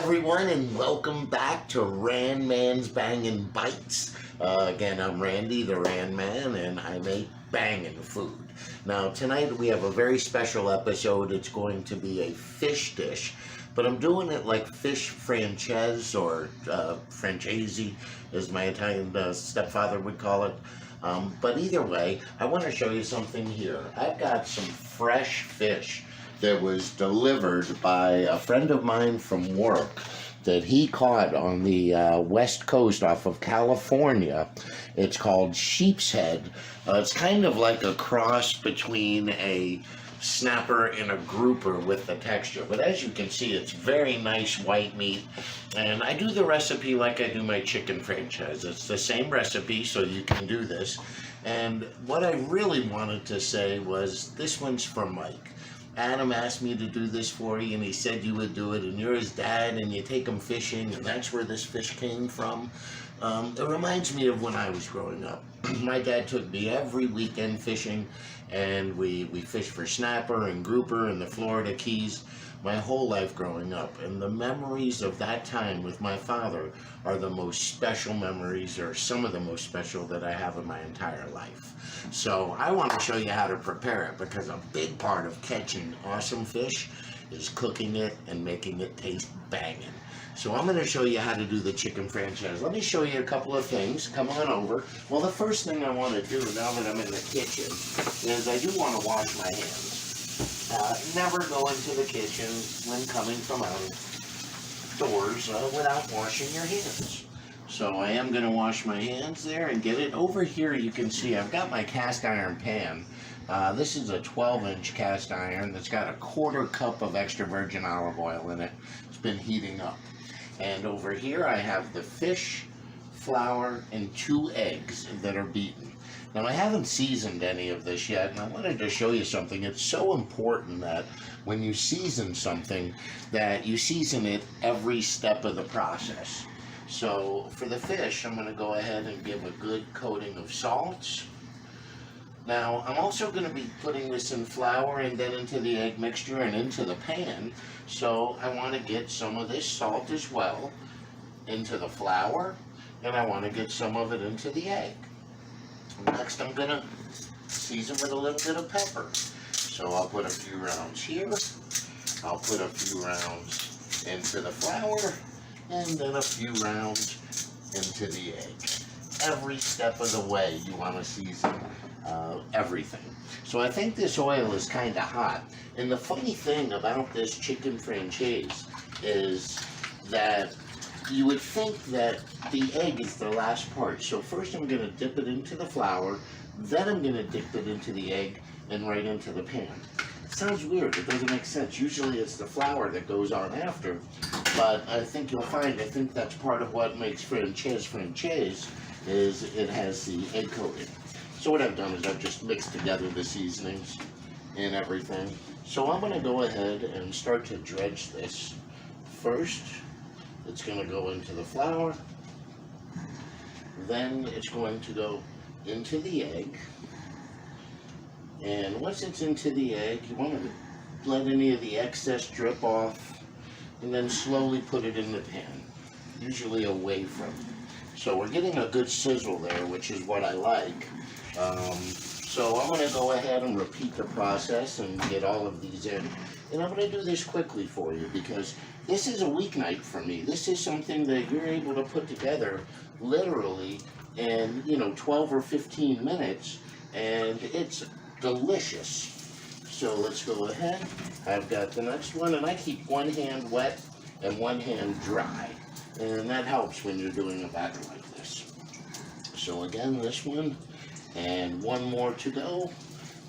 everyone, and welcome back to Randman's Bangin' Bites. Again, I'm Randy, the Randman, and I make bangin' food. Now, tonight we have a very special episode. It's going to be a fish dish, but I'm doing it like fish Francese or Francese, as my Italian stepfather would call it. But either way, I want to show you something here. I've got some fresh fish that was delivered by a friend of mine from work that he caught on the west coast off of California. It's called sheep's head. It's kind of like a cross between a snapper and a grouper with the texture, but as you can see, it's very nice white meat. And I do the recipe like I do my chicken franchise. It's the same recipe, so you can do this. And what I really wanted to say was, this one's from Mike. Adam asked me to do this for you, and he said you would do it, and you're his dad, and you take him fishing, and that's where this fish came from. It reminds me of when I was growing up. My dad took me every weekend fishing, and we fished for snapper and grouper in the Florida Keys my whole life growing up. And the memories of that time with my father are the most special memories, or some of the most special that I have in my entire life. So I want to show you how to prepare it, because a big part of catching awesome fish is cooking it and making it taste banging. So I'm going to show you how to do the chicken franchise. Let me show you a couple of things. Come on over. Well, the first thing I want to do now that I'm in the kitchen is I do want to wash my hands. Never go into the kitchen when coming from outdoors without washing your hands. So I am going to wash my hands there and get it. Over here you can see I've got my cast iron pan. This is a 12-inch cast iron that's got a 1/4 cup of extra virgin olive oil in it. It's been heating up. And over here I have the fish, flour, and 2 eggs that are beaten. Now, I haven't seasoned any of this yet, and I wanted to show you something. It's so important that when you season something, that you season it every step of the process. So for the fish, I'm going to go ahead and give a good coating of salt. Now, I'm also going to be putting this in flour and then into the egg mixture and into the pan. So I want to get some of this salt as well into the flour, and I want to get some of it into the egg. Next, I'm going to season with a little bit of pepper. So I'll put a few rounds here. I'll put a few rounds into the flour, and then a few rounds into the egg. Every step of the way, you want to season everything. So I think this oil is kind of hot. And the funny thing about this chicken franchise is that you would think that the egg is the last part. So first I'm going to dip it into the flour, then I'm going to dip it into the egg and right into the pan. It sounds weird, it doesn't make sense. Usually it's the flour that goes on after, but I think you'll find, I think that's part of what makes Francese is it has the egg coating. So what I've done is I've just mixed together the seasonings and everything. So I'm going to go ahead and start to dredge this. First, it's going to go into the flour, then it's going to go into the egg, and once it's into the egg, you want to let any of the excess drip off, and then slowly put it in the pan, usually away from it. So we're getting a good sizzle there, which is what I like. So I'm going to go ahead and repeat the process and get all of these in. And I'm going to do this quickly for you because this is a weeknight for me. This is something that you're able to put together literally in, 12 or 15 minutes, and it's delicious. So let's go ahead. I've got the next one, and I keep one hand wet and one hand dry. And that helps when you're doing a batter like this. So again, this one, and one more to go.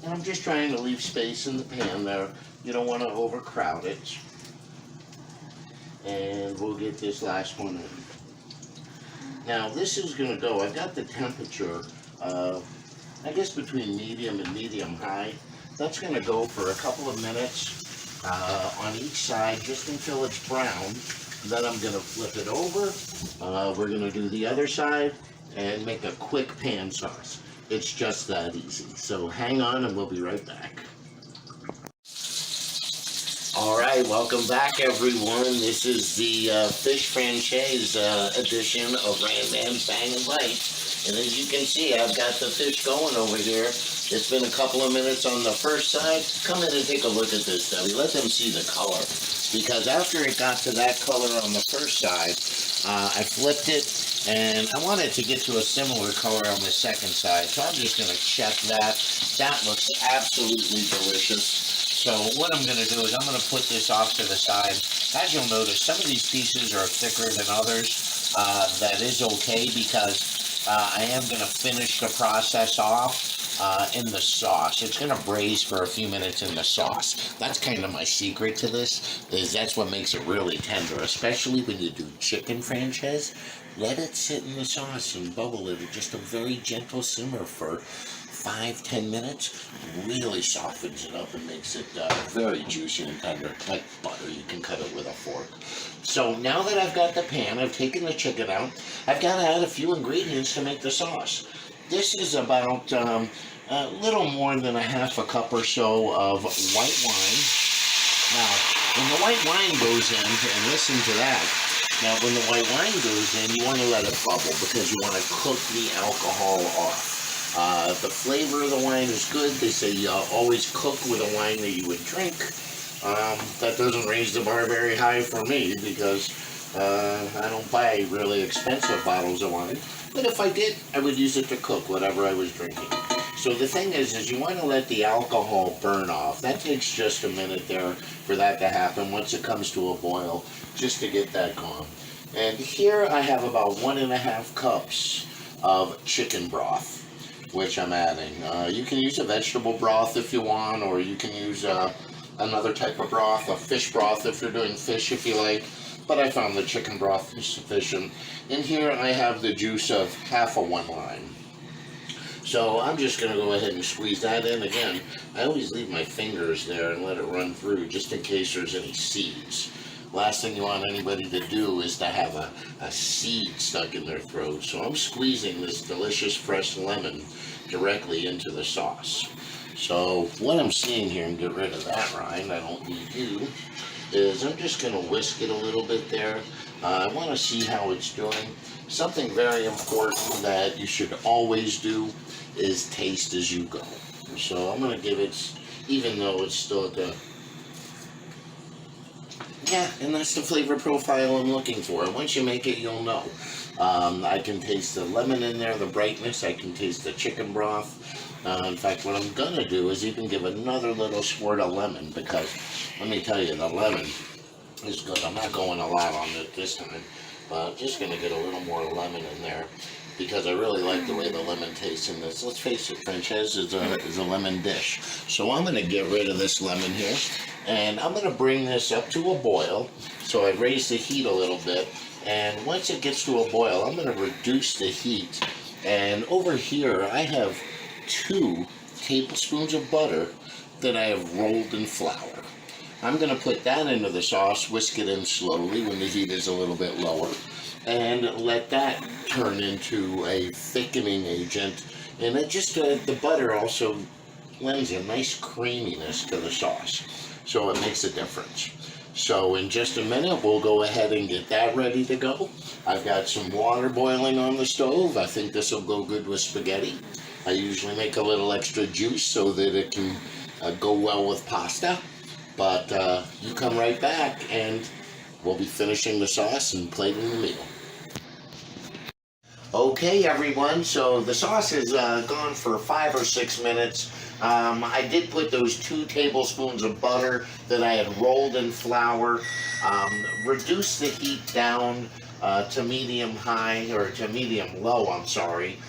And I'm just trying to leave space in the pan there. You don't want to overcrowd it. And we'll get this last one in. Now this is going to go, I've got the temperature, I guess between medium and medium high. That's going to go for a couple of minutes on each side just until it's brown. Then I'm going to flip it over. We're going to do the other side and make a quick pan sauce. It's just that easy. So hang on and we'll be right back. All right, welcome back, everyone. This is the Fish Francese edition of Randman's Bangin' Bites. And as you can see, I've got the fish going over here. It's been a couple of minutes on the first side. Come in and take a look at this, Debbie. Let them see the color. Because after it got to that color on the first side, I flipped it, and I wanted to get to a similar color on the second side. So I'm just going to check that. That looks absolutely delicious. So what I'm going to do is I'm going to put this off to the side. As you'll notice, some of these pieces are thicker than others. That is okay because I am going to finish the process off in the sauce. It's going to braise for a few minutes in the sauce. That's kind of my secret to this, is that's what makes it really tender, especially when you do chicken franchise. Let it sit in the sauce and bubble it at just a very gentle simmer for 5-10 minutes. Really softens it up and makes it very juicy and tender, like butter. You can cut it with a fork. So now that I've got the pan, I've taken the chicken out. I've got to add a few ingredients to make the sauce. This is about a little more than a half a cup or so of white wine. Now, when the white wine goes in, and listen to that, now when the white wine goes in, you want to let it bubble because you want to cook the alcohol off. The flavor of the wine is good. They say you always cook with a wine that you would drink. That doesn't raise the bar very high for me because I don't buy really expensive bottles of wine. But if I did, I would use it to cook whatever I was drinking. So the thing is you want to let the alcohol burn off. That takes just a minute there for that to happen once it comes to a boil, just to get that going. And here I have about 1.5 cups of chicken broth, which I'm adding. You can use a vegetable broth if you want, or you can use another type of broth, a fish broth if you're doing fish if you like. But I found the chicken broth is sufficient. In here I have the juice of half of 1 lime. So I'm just going to go ahead and squeeze that in. Again, I always leave my fingers there and let it run through just in case there's any seeds. Last thing you want anybody to do is to have a seed stuck in their throat. So I'm squeezing this delicious fresh lemon directly into the sauce. So what I'm seeing here, and get rid of that rind, I don't need you, is I'm just going to whisk it a little bit there. I want to see how it's doing. Something very important that you should always do is taste as you go. So I'm going to give it, even though it's still at the, yeah, and that's the flavor profile I'm looking for. Once you make it, you'll know. I can taste the lemon in there, the brightness. I can taste the chicken broth. In fact, what I'm going to do is even give another little squirt of lemon because, let me tell you, the lemon is good. I'm not going a lot on it this time, but I'm just going to get a little more lemon in there because I really like the way the lemon tastes in this. Let's face it, Francese is a lemon dish. So I'm going to get rid of this lemon here, and I'm going to bring this up to a boil. So I've raised the heat a little bit, and once it gets to a boil, I'm going to reduce the heat. And over here, I have 2 tablespoons of butter that I have rolled in flour. I'm going to put that into the sauce, whisk it in slowly when the heat is a little bit lower, and let that turn into a thickening agent. And it just, the butter also lends a nice creaminess to the sauce, so it makes a difference. So in just a minute, we'll go ahead and get that ready to go. I've got some water boiling on the stove. I think this will go good with spaghetti. I usually make a little extra juice so that it can go well with pasta. But you come right back and we'll be finishing the sauce and plating the meal. Okay, everyone, so the sauce is gone for 5 or 6 minutes. I did put those 2 tablespoons of butter that I had rolled in flour, reduce the heat down to medium high, or to medium low, I'm sorry,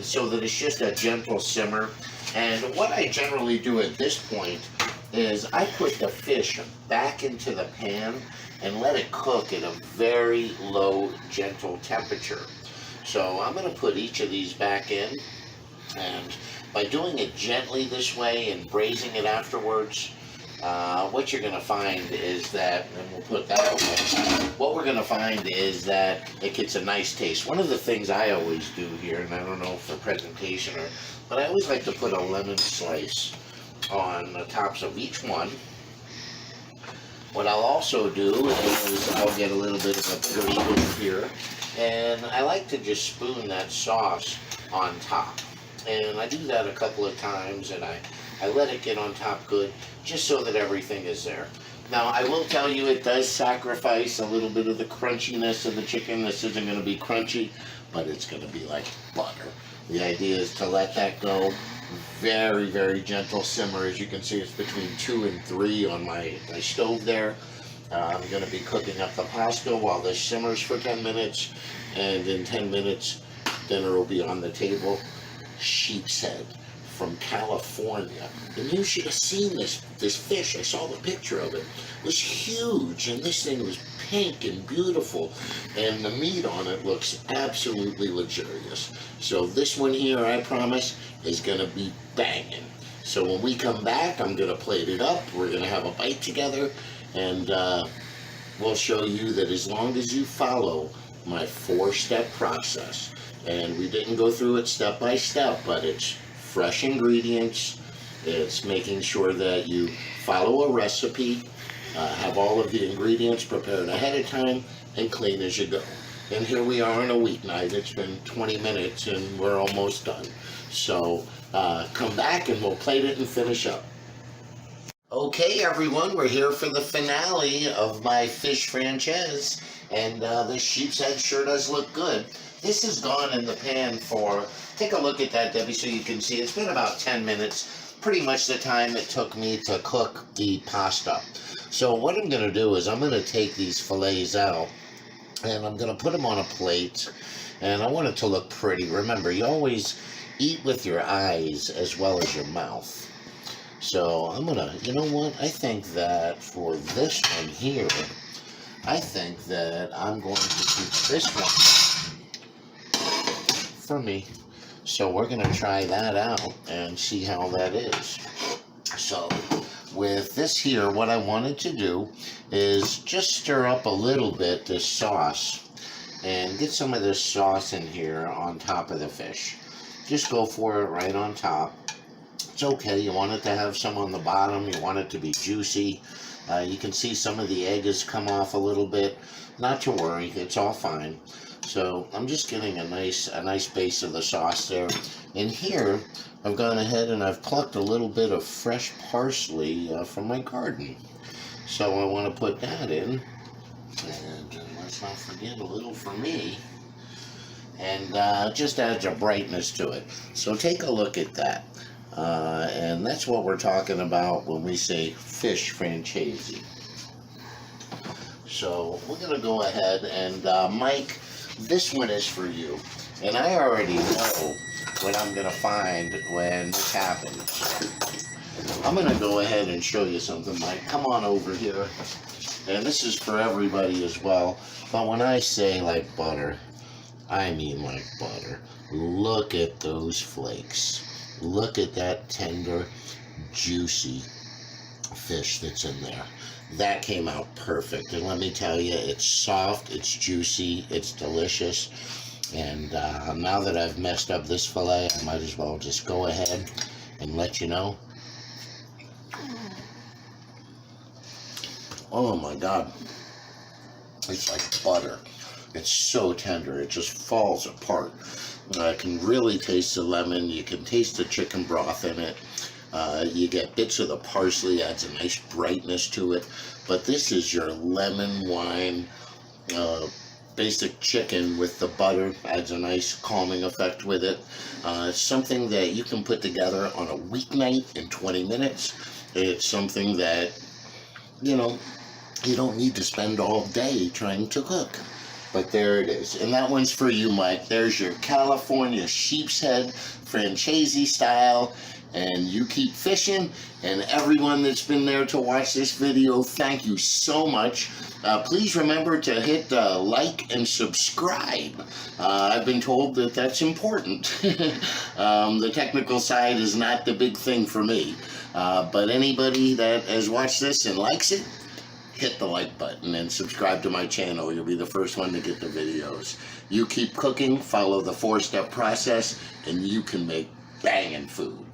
so that it's just a gentle simmer. And what I generally do at this point is I put the fish back into the pan and let it cook at a very low, gentle temperature. So I'm going to put each of these back in, and by doing it gently this way and braising it afterwards, what you're going to find is that, and we'll put that away, what we're going to find is that it gets a nice taste. One of the things I always do here, and I don't know for presentation, but I always like to put a lemon slice on the tops of each one. What I'll also do is I'll get a little bit of a bigger spoon here, and I like to just spoon that sauce on top. And I do that a couple of times, and I let it get on top good, just so that everything is there. Now, I will tell you, it does sacrifice a little bit of the crunchiness of the chicken. This isn't going to be crunchy, but it's going to be like butter. The idea is to let that go. Very, very gentle simmer. As you can see, it's between 2 and 3 on my stove there. I'm going to be cooking up the pasta while this simmers for 10 minutes, and in 10 minutes, dinner will be on the table. Sheep's head from California, and you should have seen this fish. I saw the picture of it. It was huge, and this thing was pink and beautiful, and the meat on it looks absolutely luxurious. So this one here, I promise, is gonna be banging. So when we come back, I'm gonna plate it up. We're gonna have a bite together, and we'll show you that as long as you follow my 4-step process, and we didn't go through it step by step, but it's fresh ingredients, it's making sure that you follow a recipe, have all of the ingredients prepared ahead of time, and clean as you go. And here we are on a weeknight. It's been 20 minutes and we're almost done. So come back and we'll plate it and finish up. Okay, everyone, we're here for the finale of my fish Francese, and this sheep's head sure does look good. This has gone in the pan for, take a look at that, Debbie, so you can see. It's been about 10 minutes, pretty much the time it took me to cook the pasta. So what I'm going to do is I'm going to take these fillets out, and I'm going to put them on a plate, and I want it to look pretty. Remember, you always eat with your eyes as well as your mouth. So I'm going to, you know what, I think that for this one here, I think that I'm going to keep this one for me. So we're going to try that out and see how that is. So with this here, what I wanted to do is just stir up a little bit this sauce and get some of this sauce in here on top of the fish. Just go for it right on top. It's okay. You want it to have some on the bottom. You want it to be juicy. You can see some of the egg has come off a little bit. Not to worry, it's all fine. So I'm just getting a nice base of the sauce there. And here, I've gone ahead and I've plucked a little bit of fresh parsley from my garden. So I want to put that in. And let's not forget a little for me. And just adds a brightness to it. So take a look at that. And that's what we're talking about when we say fish Francese. So we're going to go ahead and Mike, this one is for you. And I already know what I'm going to find when this happens. I'm going to go ahead and show you something, Mike. Come on over here. And this is for everybody as well. But when I say like butter, I mean like butter. Look at those flakes. Look at that tender, juicy fish that's in there. That came out perfect. And let me tell you, it's soft, it's juicy, it's delicious. And now that I've messed up this fillet, I might as well just go ahead and let you know. Oh my God. It's like butter. It's so tender. It just falls apart. I can really taste the lemon. You can taste the chicken broth in it. You get bits of the parsley, adds a nice brightness to it. But this is your lemon wine basic chicken with the butter, adds a nice calming effect with it. It's something that you can put together on a weeknight in 20 minutes. It's something that, you know, you don't need to spend all day trying to cook. But there it is. And that one's for you, Mike. There's your California sheep's head, Francese style. And you keep fishing. And everyone that's been there to watch this video, thank you so much. Please remember to hit like and subscribe. I've been told that that's important. The technical side is not the big thing for me. But anybody that has watched this and likes it, hit the like button and subscribe to my channel. You'll be the first one to get the videos. You keep cooking, follow the 4-step process, and you can make banging food.